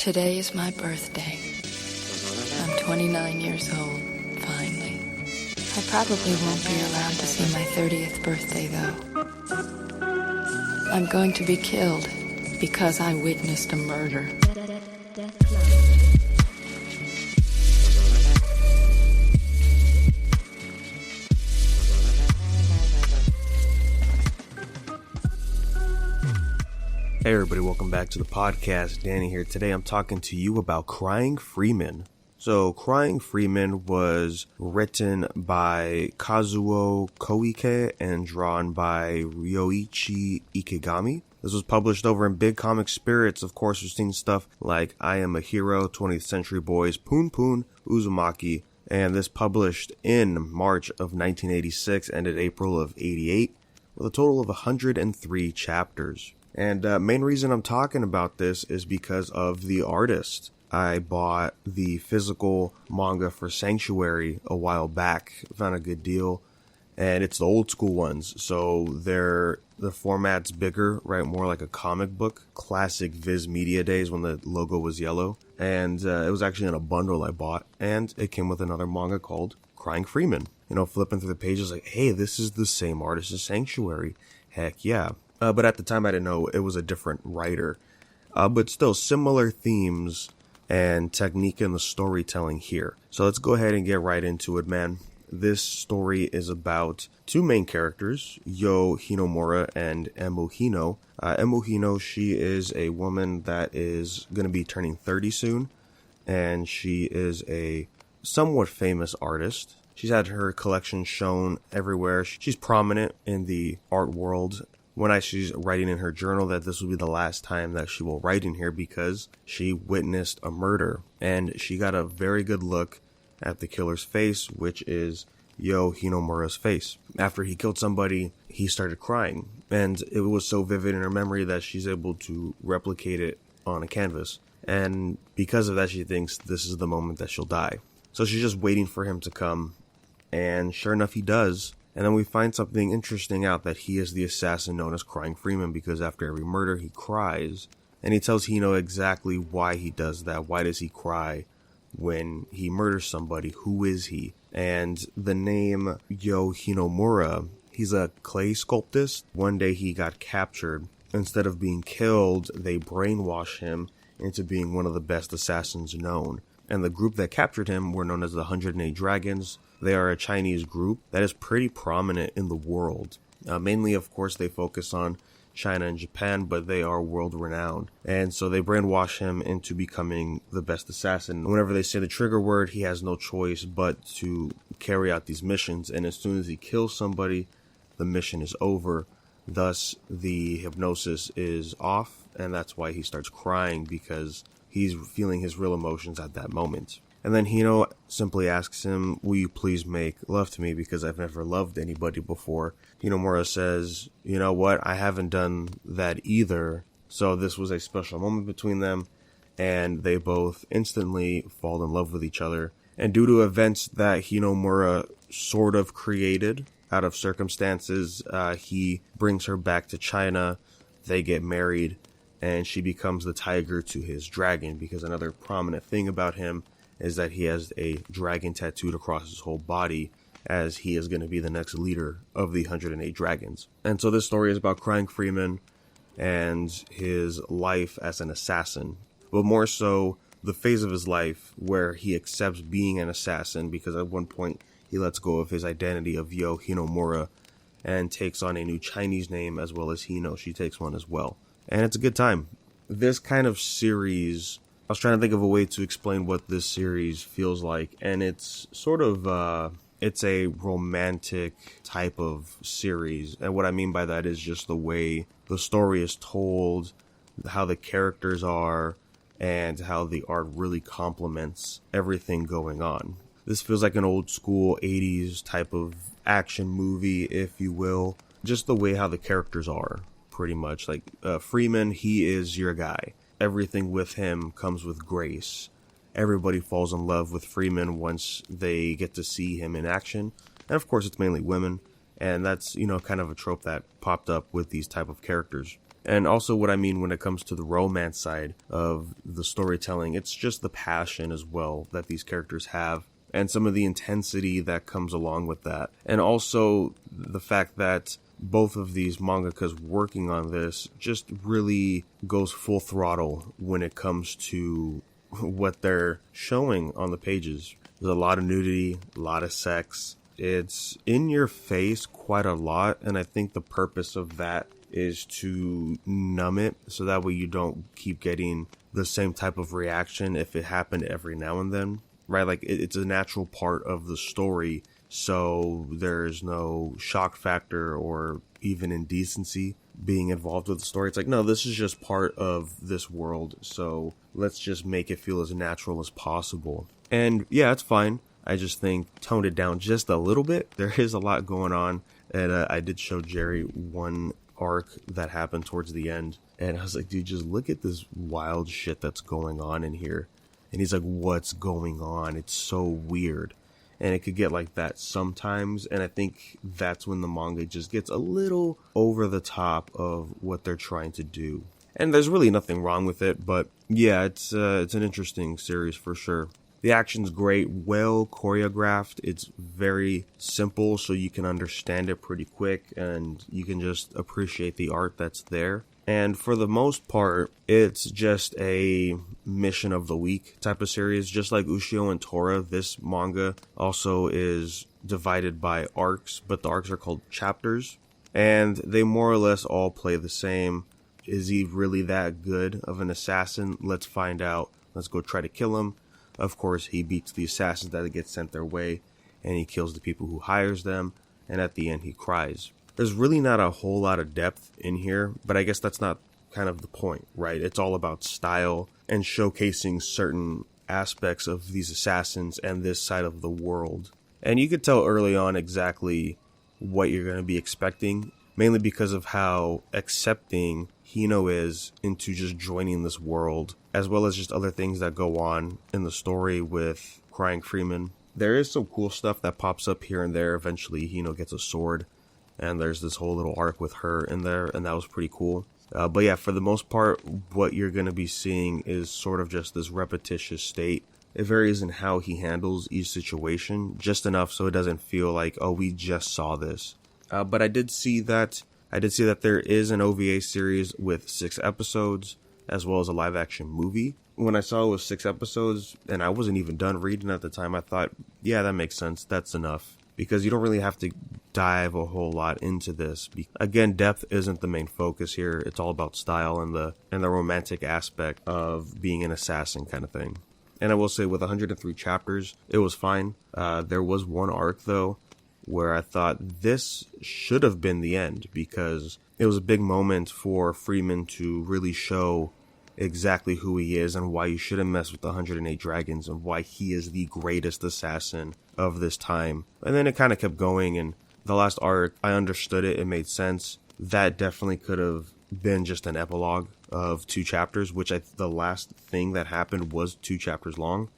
Today is my birthday. I'm 29 years old, finally. I probably won't be around to see my 30th birthday, though. I'm going to be killed because I witnessed a murder. Hey everybody, welcome back to the podcast. Danny here. Today I'm talking to you about Crying Freeman. So Crying Freeman was written by Kazuo Koike and drawn by Ryoichi Ikegami. This was published over in Big Comic Spirits. Of course, we've seen stuff like I Am a Hero, 20th Century Boys, Poon Poon, Uzumaki, and this published in March of 1986, ended April of 88, with a total of 103 chapters. And main reason I'm talking about this is because of the artist. I bought the physical manga for Sanctuary a while back, found a good deal, and it's the old school ones. So the format's bigger, right? More like a comic book, classic Viz Media days when the logo was yellow. And it was actually in a bundle I bought, and it came with another manga called Crying Freeman. You know, flipping through the pages like, hey, this is the same artist as Sanctuary. Heck yeah. But at the time, I didn't know it was a different writer. But still, similar themes and technique in the storytelling here. So let's go ahead and get right into it, man. This story is about two main characters, Yo Hinomura and Emu Hino. Emu Hino, she is a woman that is going to be turning 30 soon. And she is a somewhat famous artist. She's had her collection shown everywhere. She's prominent in the art world. She's writing in her journal that this will be the last time that she will write in here because she witnessed a murder. And she got a very good look at the killer's face, which is Yo Hinomura's face. After he killed somebody, he started crying. And it was so vivid in her memory that she's able to replicate it on a canvas. And because of that, she thinks this is the moment that she'll die. So she's just waiting for him to come. And sure enough, he does. And then we find something interesting out, that he is the assassin known as Crying Freeman, because after every murder he cries. And he tells Hino exactly why he does that. Why does he cry when he murders somebody? Who is he? And the name Yo Hinomura, he's a clay sculptist. One day he got captured. Instead of being killed, they brainwash him into being one of the best assassins known. And the group that captured him were known as the 108 Dragons. They are a Chinese group that is pretty prominent in the world. Mainly, of course, they focus on China and Japan, but they are world-renowned. And so they brainwash him into becoming the best assassin. Whenever they say the trigger word, he has no choice but to carry out these missions. And as soon as he kills somebody, the mission is over. Thus, the hypnosis is off, and that's why he starts crying, because he's feeling his real emotions at that moment. And then Hino simply asks him, will you please make love to me, because I've never loved anybody before. Hinomura says, you know what, I haven't done that either. So this was a special moment between them, and they both instantly fall in love with each other. And due to events that Hinomura sort of created out of circumstances, he brings her back to China. They get married, and she becomes the tiger to his dragon, because another prominent thing about him is that he has a dragon tattooed across his whole body, as he is going to be the next leader of the 108 Dragons. And so this story is about Crying Freeman and his life as an assassin, but more so the phase of his life where he accepts being an assassin, because at one point he lets go of his identity of Yo Hinomura and takes on a new Chinese name, as well as Hino. She takes one as well. And it's a good time. This kind of series, I was trying to think of a way to explain what this series feels like, and it's sort of, it's a romantic type of series. And what I mean by that is just the way the story is told, how the characters are, and how the art really complements everything going on. This feels like an old school 80s type of action movie, if you will. Just the way how the characters are, pretty much. Like Freeman, he is your guy. Everything with him comes with grace. Everybody falls in love with Freeman once they get to see him in action. And of course, it's mainly women. And that's, kind of a trope that popped up with these type of characters. And also what I mean when it comes to the romance side of the storytelling, it's just the passion as well that these characters have, and some of the intensity that comes along with that. And also the fact that both of these mangakas working on this just really goes full throttle when it comes to what they're showing on the pages. There's a lot of nudity, a lot of sex. It's in your face quite a lot, and I think the purpose of that is to numb it so that way you don't keep getting the same type of reaction if it happened every now and then, right? Like it's a natural part of the story, so there's no shock factor or even indecency being involved with the story. It's like, no, this is just part of this world, so let's just make it feel as natural as possible. And yeah, it's fine. I just think tone it down just a little bit. There is a lot going on, and I did show Jerry one arc that happened towards the end, and I was like, dude, just look at this wild shit that's going on in here. And he's like, what's going on? It's so weird. And it could get like that sometimes, and I think that's when the manga just gets a little over the top of what they're trying to do. And there's really nothing wrong with it, but yeah, it's an interesting series for sure. The action's great, well choreographed. It's very simple, so you can understand it pretty quick, and you can just appreciate the art that's there. And for the most part, it's just a mission of the week type of series. Just like Ushio and Tora, this manga also is divided by arcs, but the arcs are called chapters, and they more or less all play the same. Is he really that good of an assassin? Let's find out. Let's go try to kill him. Of course, he beats the assassins that get sent their way, and he kills the people who hires them, and at the end he cries. There's really not a whole lot of depth in here, but I guess that's not kind of the point, right? It's all about style and showcasing certain aspects of these assassins and this side of the world. And you could tell early on exactly what you're going to be expecting, mainly because of how accepting Hino is into just joining this world, as well as just other things that go on in the story with Crying Freeman. There is some cool stuff that pops up here and there. Eventually, Hino gets a sword, and there's this whole little arc with her in there, and that was pretty cool. But yeah, for the most part, what you're going to be seeing is sort of just this repetitious state. It varies in how he handles each situation, just enough so it doesn't feel like, oh, we just saw this. But I did see that there is an OVA series with 6 episodes, as well as a live-action movie. When I saw it was 6 episodes, and I wasn't even done reading at the time, I thought, yeah, that makes sense. That's enough. Because you don't really have to dive a whole lot into this. Again, depth isn't the main focus here. It's all about style and the romantic aspect of being an assassin kind of thing. And I will say, with 103 chapters, it was fine. There was one arc, though, where I thought this should have been the end, because it was a big moment for Freeman to really show exactly who he is and why you shouldn't mess with the 108 dragons and why he is the greatest assassin of this time. And then it kind of kept going, and the last arc, I understood it. It made sense. That definitely could have been just an epilogue of 2 chapters, which the last thing that happened was 2 chapters long.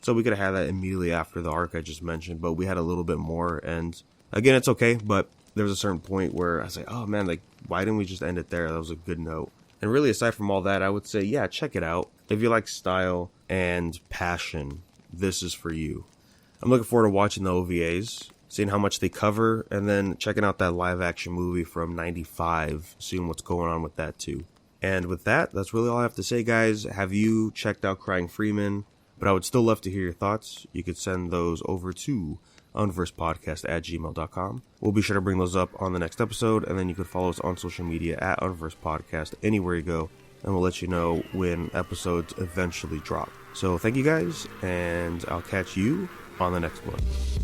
So we could have had that immediately after the arc I just mentioned, but we had a little bit more. And again, it's okay, but there was a certain point where I was like, oh man, like, why didn't we just end it there? That was a good note. And really, aside from all that, I would say, yeah, check it out. If you like style and passion, this is for you. I'm looking forward to watching the OVAs, seeing how much they cover, and then checking out that live-action movie from '95, seeing what's going on with that too. And with that, that's really all I have to say, guys. Have you checked out Crying Freeman? But I would still love to hear your thoughts. You could send those over to unversepodcast@gmail.com. We'll be sure to bring those up on the next episode, and then you could follow us on social media at unversepodcast anywhere you go, and we'll let you know when episodes eventually drop. So thank you guys, and I'll catch you on the next one.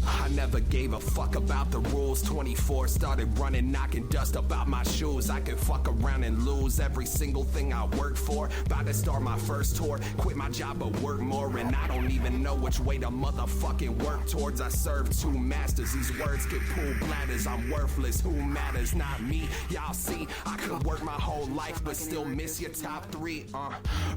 I never gave a fuck about the rules. 24, started running, knocking dust about my shoes. I could fuck around and lose every single thing I worked for. About to start my first tour, quit my job but work more, and I don't even know which way to motherfucking work towards. I serve 2 masters, these words get pulled bladders. I'm worthless, who matters? Not me. Y'all see, I could work my whole life but still miss your top 3.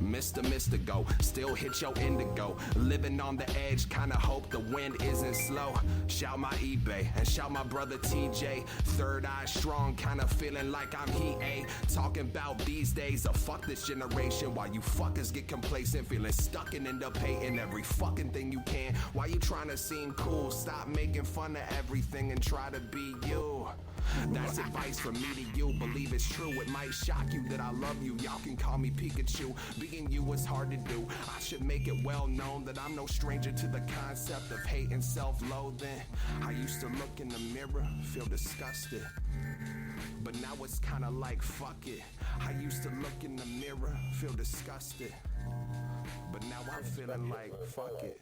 Mr. Go, still hit your indigo. Living on the edge, kinda hope the wind isn't slow. Shout my eBay and shout my brother TJ. Third eye strong, kinda feeling like I'm Heat A. Talking about these days, fuck this generation. While you fuckers get complacent, feeling stuck and end up hating every fucking thing you can. Why you trying to seem cool? Stop making fun of everything and try to be you. That's advice from me to you, believe it's true. It might shock you that I love you, y'all can call me Pikachu. Being you is hard to do. I should make it well known that I'm no stranger to the concept of hate and self-loathing. I used to look in the mirror, feel disgusted, but now it's kinda like fuck it. I used to look in the mirror, feel disgusted, but now I'm feeling like fuck it.